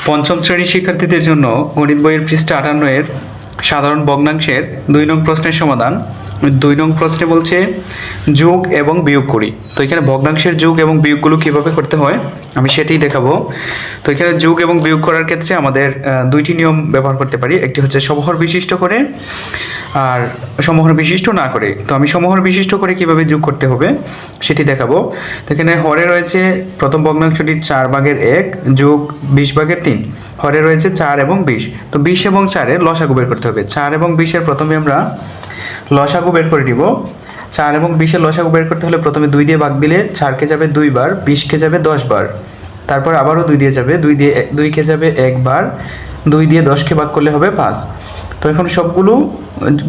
পঞ্চম শ্রেণীর শিক্ষার্থীদের জন্য গণিত বইয়ের পৃষ্ঠা 58 এর সাধারণ ভগ্নাংশের 2 নং প্রশ্নের সমাধান। 2 নং প্রশ্নে বলছে যোগ এবং বিয়োগ করি। তো এখানে ভগ্নাংশের যোগ এবং বিয়োগগুলো কিভাবে করতে হয় আমি সেটাই দেখাবো। তো এখানে যোগ এবং বিয়োগ করার ক্ষেত্রে আমাদের দুইটি নিয়ম ব্যবহার করতে পারি। একটি হচ্ছে সমহর বিশিষ্ট করে আর সমহর বিশিষ্ট না করে। তো আমি সমহর বিশিষ্ট করে কিভাবে যোগ করতে হবে সেটি দেখাবো। তো এখানে হরে রয়েছে প্রথম ভগ্নাংশটি 4/1 যোগ 20/3। হরে রয়েছে 4 এবং 20। তো 20 এবং 4 এর লসাগু বের করতে হবে। 4 এবং 20 এর প্রথমে আমরা লসাগু বের করে দিব। 4 এবং 20 এর লসাগু বের করতে হলে প্রথমে 2 দিয়ে ভাগ দিলে 4 কে যাবে 2 বার, 20 কে যাবে 10 বার। তারপর আবারও 2 দিয়ে যাবে, 2 কে যাবে 1 বার, 2 দিয়ে 10 কে ভাগ করলে হবে 5। তো এখন সবগুলো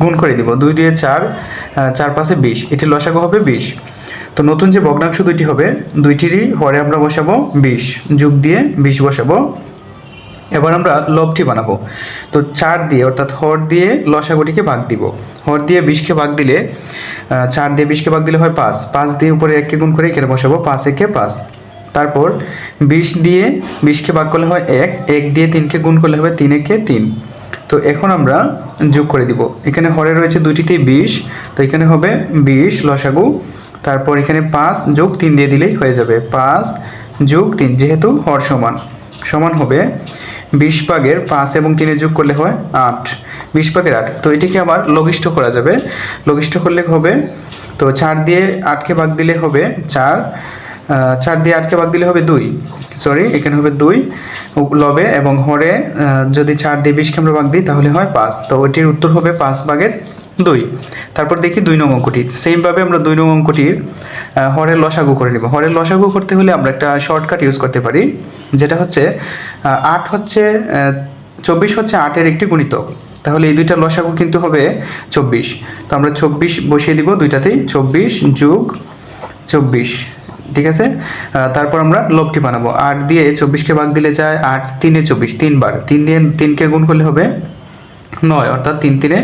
গুণ করে দিব। 2 দিয়ে 4, 4 5 20, এটি লসাগু হবে 20। তো নতুন যে ভগ্নাংশ দুইটি হবে দুইটিরই হরে আমরা বসাবো 20, যোগ দিয়ে 20 বসাবো। এবার আমরা লবটি বানাবো। তো 4 দিয়ে অর্থাৎ হর দিয়ে লসাগুটিকে ভাগ দিব। হর দিয়ে 20কে ভাগ দিলে 4 দিয়ে 20কে ভাগ দিলে হয় 5। 5 দিয়ে উপরে 1কে গুণ করে এখানে বসাবো, 5 একে 5। তারপর 20 দিয়ে 20কে ভাগ করলে হয় 1, 1 দিয়ে 3কে গুণ করলে হবে 3 একে 3। তো এখন আমরা যোগ করে দিব। এখানে হরে রয়েছে দুইটিতেই 20, তো এখানে হবে 20 লসাগু। তারপর এখানে 5 যোগ 3 দিয়ে দিলেই হয়ে যাবে, 5 যোগ 3, যেহেতু হর সমান হবে 20/5 এবং 3 যোগ করলে হয় 8, 20/8। তো এটিকে আবার লঘিষ্ঠ করা যাবে। লঘিষ্ঠ করলে হবে, তো 4 দিয়ে 8কে ভাগ দিলে হবে 4, 4 দিয়ে 8কে ভাগ দিলে হবে 2, সরি এখানে হবে 2 লবে, এবং হরে যদি 4 দিয়ে 20কে আমরা ভাগ দিই তাহলে হয় 5। তো ওইটির উত্তর হবে 5/2। তারপর দেখি 2 নং অঙ্কটি। সেমভাবে আমরা 2 নং অঙ্কটির হরের লসাগু করে নেব। হরের লসাগু করতে হলে আমরা একটা শর্টকাট ইউজ করতে পারি, যেটা হচ্ছে 8 হচ্ছে 24 হচ্ছে 8-এর একটি গুণিতক। তাহলে এই দুইটা লসাগু কিন্তু হবে 24। তো আমরা 24 বসিয়ে দিব দুইটাতেই, 24 যোগ 24, ঠিক আছে। তারপর আমরা লবটি বানাবো। 8 দিয়ে 24কে ভাগ দিলে যায় 8 3 24, 3 বার। 3 দিয়ে 3কে গুণ করলে হবে 9, অর্থাৎ 3 3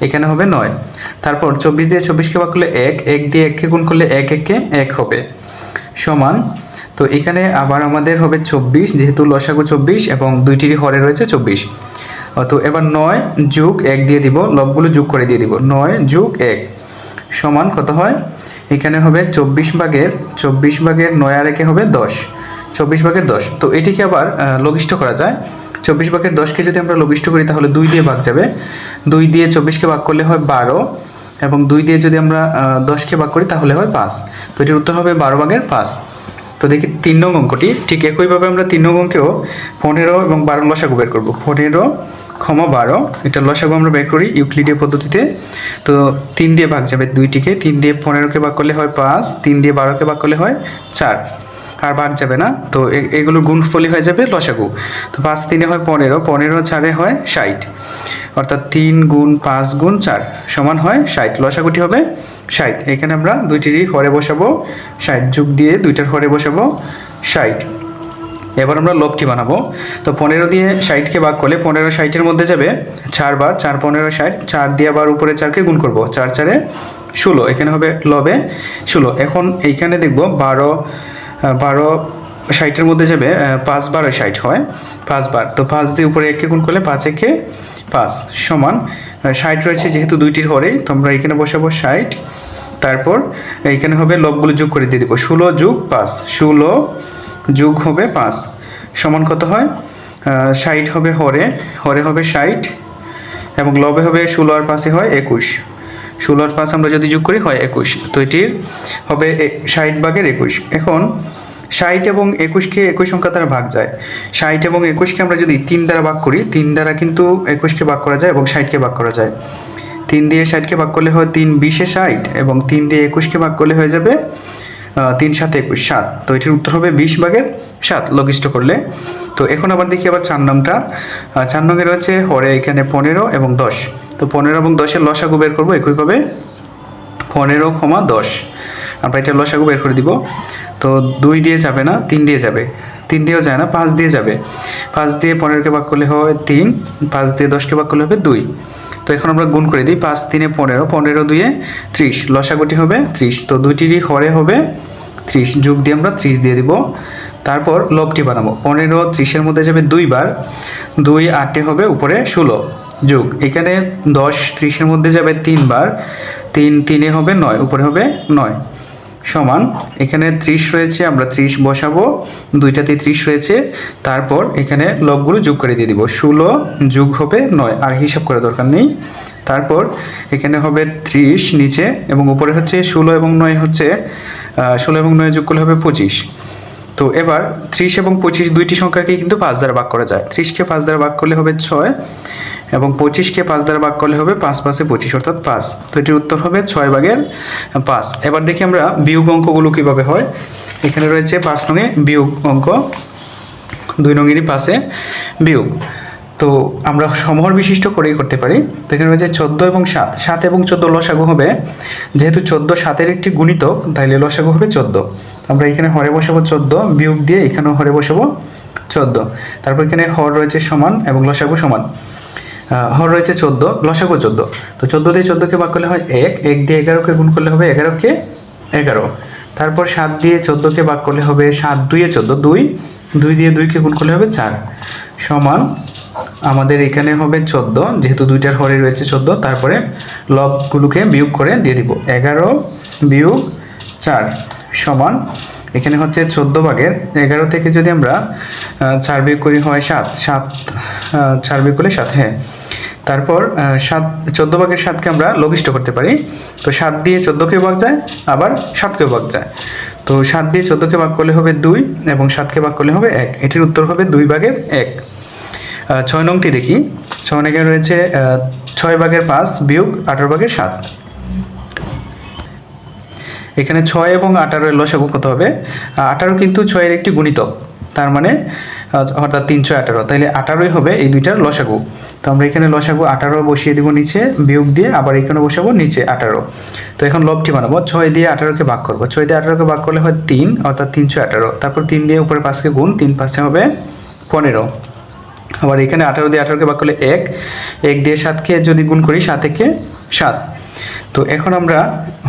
এখানে হবে 9। তারপর 24 দিয়ে 24কে ভাগ করলে 1, 1 দিয়ে 1কে গুণ করলে 1 1 1 হবে, সমান। তো এখানে আবার আমাদের হবে 24, যেহেতু লসাগু 24 এবং দুইটিরই হরে রয়েছে 24। তো এবার 9 যোগ 1 দিয়ে দিব, লবগুলো যোগ করে দিয়ে দিব। 9 যোগ 1 সমান কত হয়? এখানে হবে 24/9 আর 1 হবে 10, 24/10। তো এটিকে আবার লঘিষ্ঠ করা যায়। 24/10কে যদি আমরা লঘিষ্ঠ করি তাহলে 2 দিয়ে ভাগ যাবে। 2 দিয়ে 24কে ভাগ করলে হয় 12, এবং 2 দিয়ে যদি আমরা 10কে ভাগ করি তাহলে হয় 5। তো এটির উত্তর হবে 12/5। তো দেখি 3 নং অঙ্কটি। ঠিক একইভাবে আমরা 3 নং অঙ্কেও 15 এবং 12 লসাগু বের করব। 15, 12 এটা লসাগু আমরা বের করি ইউক্লিডীয় পদ্ধতিতে। তো 3 দিয়ে ভাগ যাবে দুইটিকে। 3 দিয়ে 15কে ভাগ করলে হয় 5, 3 দিয়ে 12কে ভাগ করলে হয় 4, আর ভাগ যাবে না। তো এগুলোর গুণফলই হয়ে যাবে লসাগু। তো 5 3 হয় 15, 15 4 হয় 60, অর্থাৎ 3 গুণ 5 গুণ 4 সমান হয় 60। লসাগুটি হবে 60। এখানে আমরা দুইটিরই হরে বসাবো 60, যোগ দিয়ে দুইটার হরে বসাবো 60। এবার আমরা লবটি বানাবো। তো 15 দিয়ে 60কে ভাগ করলে 15 60-এর মধ্যে যাবে 4 বার, 4 15 60, 4 দিয়ে আবার উপরে 4কে গুণ করব, 4 4 16, এখানে হবে লবে 16। এখন এইখানে দেখব 12 60-এর মধ্যে যাবে 5 বার 60 হয় 5 বার। তো 5 দিয়ে উপরে 1কে গুণ করলে 5 1 5 সমান 60 রয়েছে, যেহেতু দুইটির হরে তো আমরা এখানে বসাবো 60। তারপর এইখানে হবে লবগুলো যোগ করে দিয়ে দেবো, 16 যোগ 5, 16 যোগ হবে 5 সমান কত হয়? 60 হবে হরে হবে 60, এবং লবে হবে 16 আর 5-এ হয় 21, 16 আর 5 আমরা যদি যোগ করি হয় 21। তো এটির হবে 60/21। এখন 60 এবং 21কে একই সংখ্যা দ্বারা ভাগ যায়। 60 এবং 21কে আমরা যদি 3 দ্বারা ভাগ করি, 3 দ্বারা কিন্তু 21কে ভাগ করা যায় এবং 60কে ভাগ করা যায়। 3 দিয়ে 60কে ভাগ করলে হয় 3 20-এ 60, এবং 3 দিয়ে 21কে ভাগ করলে হয়ে যাবে 3 7 21, 7। তো এটির উত্তর হবে 20/7 লঘিষ্ঠ করলে। তো এখন আবার দেখি আবার 4 নংটা। 4 নংয়ে রয়েছে হরে এখানে 15 এবং 10। তো 15 এবং 10-এর লসাগু বের করবো একইভাবে, 15, 10 আমরা এটা লসাগু বের করে দিব। তো 2 দিয়ে যাবে না, 3 দিয়ে যাবে, 3 দিয়েও যায় না, 5 দিয়ে যাবে। 5 দিয়ে 15কে ভাগ করলে হয় 3, 5 দিয়ে 10কে ভাগ করলে হবে 2। তো এখন আমরা গুণ করে দিই, 5 3 15, 15 2 30, লসাগুটি হবে 30। তো দুইটিরই হরে হবে 30, যোগ দিয়ে আমরা 30 দিয়ে দিব। তারপর লবটি বানাবো। 15 30-এর মধ্যে যাবে 2 বার, 2 8-এ হবে উপরে 16 যোগ এখানে 10 30-এর মধ্যে যাবে 3 বার, 3 3-এ হবে 9 উপরে হবে 9 সমান এখানে 30 রয়েছে, আমরা 30 বসাবো, দুইটাতে 30 রয়েছে। তারপর এখানে লবগুলো যোগ করে দিয়ে দিব, 16 যোগ হবে 9, আর হিসাব করার দরকার নেই। তারপর এখানে হবে 30 নিচে এবং উপরে হচ্ছে 16 এবং 9 হচ্ছে 16 এবং 9 যোগ করলে হবে 25। তো এবার 30 এবং 25 দুইটি সংখ্যাকে কিন্তু 5 দ্বারা ভাগ করা যায়। 30-কে 5 দ্বারা ভাগ করলে হবে 6 এবং 25-কে 5 দ্বারা ভাগ করলে হবে 5 5-এ 25 অর্থাৎ 5। তো এটির উত্তর হবে 6/5। এবার দেখি আমরা বিয়োগ অঙ্কগুলো কিভাবে হয়। এখানে রয়েছে 5 নংয়ে বিয়োগ অঙ্ক, 2 নংয়েরই পাশে বিয়োগ। তো আমরা সমহর বিশিষ্ট করেই করতে পারি। তো এখানে রয়েছে 14 এবং 7, 7 এবং 14 লসাগু হবে, যেহেতু 14 7-এর একটি গুণিতক তাইলে লসাগু হবে 14। আমরা এখানে হরে বসাবো 14, বিয়োগ দিয়ে এখানেও হরে বসাবো 14। তারপর এখানে হর রয়েছে সমান এবং লসাগু সমান। হর রয়েছে 14, লসাগু 14। তো 14 দিয়ে 14-কে ভাগ করলে হয় 1, 1 দিয়ে 11-কে গুণ করলে হবে 11-কে 11। তারপর 7 দিয়ে 14-কে ভাগ করলে হবে 7 2-এ 14, 2, 2 দিয়ে 2-কে গুণ করলে হবে 4 সমান আমাদের এখানে হবে 14, যেহেতু দুইটার হরে রয়েছে 14। তারপরে লবগুলোকে বিয়োগ করে দিয়ে দিব, 11 বিয়োগ 4 সমান এখানে হচ্ছে 14/11 থেকে যদি আমরা 4 বিয়োগ করি হয় 7, 4 বিয়োগ করলে 7, হ্যাঁ। তারপর 14/7-কে আমরা লঘিষ্ঠ করতে পারি। তো 7 দিয়ে 14-কে ভাগ যায়, আবার 7-কেও ভাগ যায়। তো 7 দিয়ে 14-কে ভাগ করলে হবে 2 এবং 7-কে ভাগ করলে হবে 1। এটির উত্তর হবে 2/1। 6 নংটি দেখি। 6 নংয়ে রয়েছে 6/5 বিয়োগ 18/7। এখানে 6 এবং 18-এর লসাগু কত হবে? 18 কিন্তু 6-এর একটি গুণিতক, তার মানে অর্থাৎ 318, তাইলে 18ই হবে এই দুইটার লসাগু। তো আমরা এখানে লসাগু 18 বসিয়ে দিব নিচে, বিয়োগ দিয়ে আবার এখানে বসাবো নিচে 18। তো এখন লবটি বানাবো। 6 দিয়ে 18-কে ভাগ করবো, 6 দিয়ে 18-কে ভাগ করলে হয় 3 অর্থাৎ 318। তারপর 3 দিয়ে উপরে 5-কে গুণ, 3 5-এ হবে 15। আবার এখানে 18 দিয়ে 18-কে ভাগ করলে 1, 1 দিয়ে 7-কে যদি গুণ করি 7 একে 7। তো এখন আমরা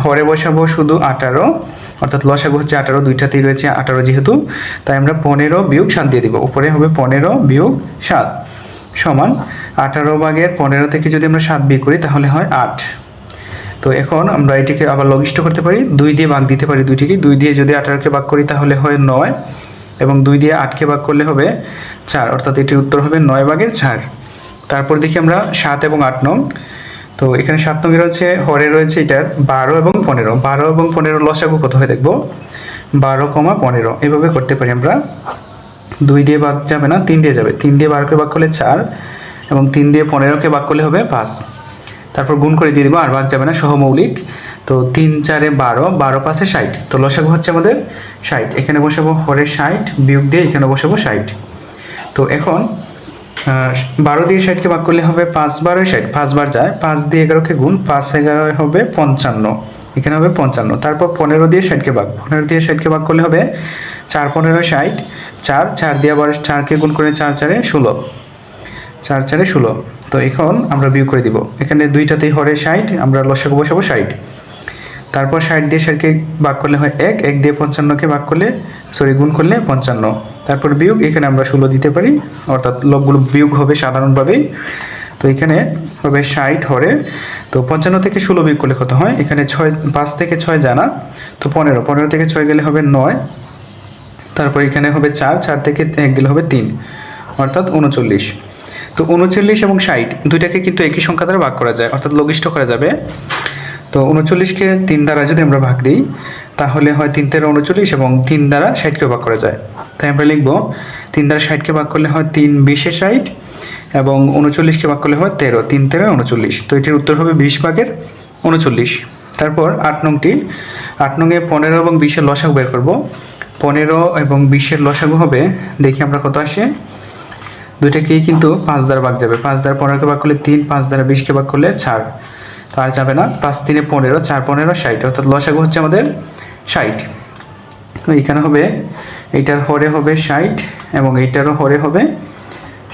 হরে বসাবো শুধু 18, অর্থাৎ লসাগু হচ্ছে 18, দুইটাতেই রয়েছে 18 যেহেতু, তাই আমরা 15 বিয়োগ 7 দিয়ে দিব, উপরে হবে 15 বিয়োগ 7 সমান 18/15 থেকে যদি আমরা 7 বিয়োগ করি তাহলে হয় 8। তো এখন আমরা এটিকে আবার লঘিষ্ঠ করতে পারি, 2 দিয়ে ভাগ দিতে পারি দুইটিকে। 2 দিয়ে যদি 18-কে ভাগ করি তাহলে হয় 9 এবং 2 দিয়ে 8-কে ভাগ করলে হবে 4, অর্থাৎ এটির উত্তর হবে 9/4। তারপর দেখি আমরা 7 এবং 8 নং। তো এখানে 7 নং রয়েছে, হরে রয়েছে এটার 12 এবং 15। 12 এবং 15 লসাগু কত হয় দেখবো, 12,15। এভাবে করতে পারি আমরা। 2 দিয়ে ভাগ যাবে না, 3 দিয়ে যাবে। 3 দিয়ে 12-কে ভাগ করলে 4 এবং 3 দিয়ে 15-কে ভাগ করলে হবে 5। তারপর গুণ করে দিয়ে দিব, আর ভাগ যাবে না, সহমৌলিক। তো 3 4-এ 12, 12 5-এ 60। তো লসাগু হচ্ছে আমাদের 60। এখানে বসাবো হরে 60, বিয়োগ দিয়ে এখানে বসাবো 60। তো এখন 12 দিয়ে 60-কে ভাগ করলে হবে 5 12 60, 5 বার যায়। 5 দিয়ে 11-কে গুণ, 5 11 হবে 55, এখানে হবে 55। তারপর 15 দিয়ে 60-কে ভাগ, 15 দিয়ে 60-কে ভাগ করলে হবে 4 15 60, 4 4 দিয়ে আবার 4-কে গুণ করে 4 4-এ 16, 4 4-এ 16। তো এখন আমরা বিয়োগ করে দিব, এখানে দুইটাতেই হরে 60, আমরা লসাগু বসাবো 60। তারপর 60 দিয়ে 60-কে ভাগ করলে হয় 1, 1 দিয়ে 55-কে ভাগ করলে গুণ করলে 55। তারপর বিয়োগ, এখানে আমরা 16 দিতে পারি, অর্থাৎ লবগুলো বিয়োগ হবে সাধারণভাবেই। তো এখানে হবে 60 হরে। তো 55 থেকে 16 বিয়োগ করলে কত হয়, এখানে 5 থেকে 6 জানা, তো 15, 15 থেকে 6 গেলে হবে 9। তারপর এখানে হবে 4, 4 থেকে 1 গেলে হবে 3, অর্থাৎ 39। তো 39 এবং 60 দুইটাকে কিন্তু একই সংখ্যা দ্বারা ভাগ করা যায়, অর্থাৎ লঘিষ্ঠ করা যাবে। তো 39-কে 3 দ্বারা যদি আমরা ভাগ দিই তাহলে হয় 3 13 39 এবং 3 দ্বারা 60-কে ভাগ করা যায়। তাই আমরা লিখব 3 দ্বারা 60-কে ভাগ করলে হয় 3 20-এ 60 এবং 39-কে ভাগ করলে হয় 13, 3 13 39। তো এটির উত্তর হবে 20/39। তারপর 8 নংটি। 8 নংয়ে 15 এবং 20-এর লসাগু বের করব। 15 এবং 20-এর লসাগু হবে, দেখি আমরা কত আসে। দুইটাকেই কিন্তু 5 দ্বারা ভাগ যাবে, 5 দ্বারা 15-কে ভাগ করলে 3, 5 দ্বারা 20-কে ভাগ করলে 4, তো আর যাবে না। 5 3-এ 15, 4 15 60, অর্থাৎ লসাগু হচ্ছে আমাদের 60। তো এখানে হবে এইটার হরে হবে 60 এবং এইটারও হরে হবে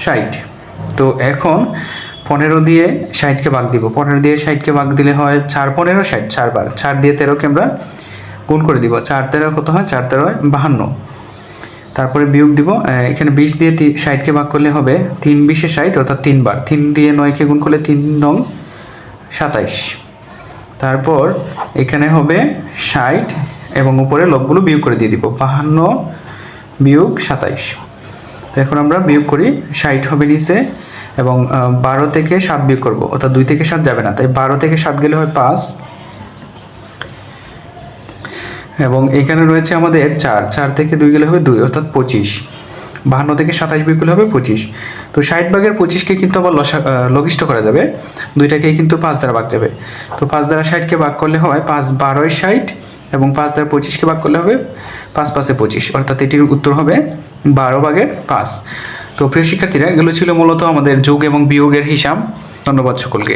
60। তো এখন 15 দিয়ে 60-কে ভাগ দিব, 15 দিয়ে 60-কে ভাগ দিলে হয় 4 15 60, 4 বার। 4 দিয়ে 13-কে আমরা গুণ করে দিব, 4 13 কত হয়, 4 13 52। তারপরে বিয়োগ দিব, এখানে 20 দিয়ে 60কে ভাগ করলে হবে 3 20 60 অর্থাৎ 3 বার, 3 দিয়ে 9কে গুণ করলে 3 নং 27। তারপর এখানে হবে 60 এবং উপরে লবগুলো বিয়োগ করে দিয়ে দিব, 52 বিয়োগ 27। তো এখন আমরা বিয়োগ করি, 60 হবে নিচে এবং 12 থেকে 7 বিয়োগ করব, অর্থাৎ 2 থেকে 7 যাবে না, তাই 12 থেকে 7 গেলে হয় 5 এবং এখানে রয়েছে আমাদের 4 থেকে 2 গেলে হবে 2 অর্থাৎ 25। 52 থেকে 27 বিয়োগ করলে হবে 25। তো 60 ভাগের 25কে কিন্তু আবার লঘিষ্ঠ করা যাবে, দুইটাকেই কিন্তু 5 দ্বারা ভাগ যাবে। তো 5 দ্বারা 60কে ভাগ করলে হয় 5 12 60 এবং 5 দ্বারা 25কে ভাগ করলে হবে 5 5 25, অর্থাৎ এটির উত্তর হবে 12/5। তো প্রিয় শিক্ষার্থীরা, এগুলো ছিল মূলত আমাদের যোগ এবং বিয়োগের হিসাব। ধন্যবাদ সকলকে।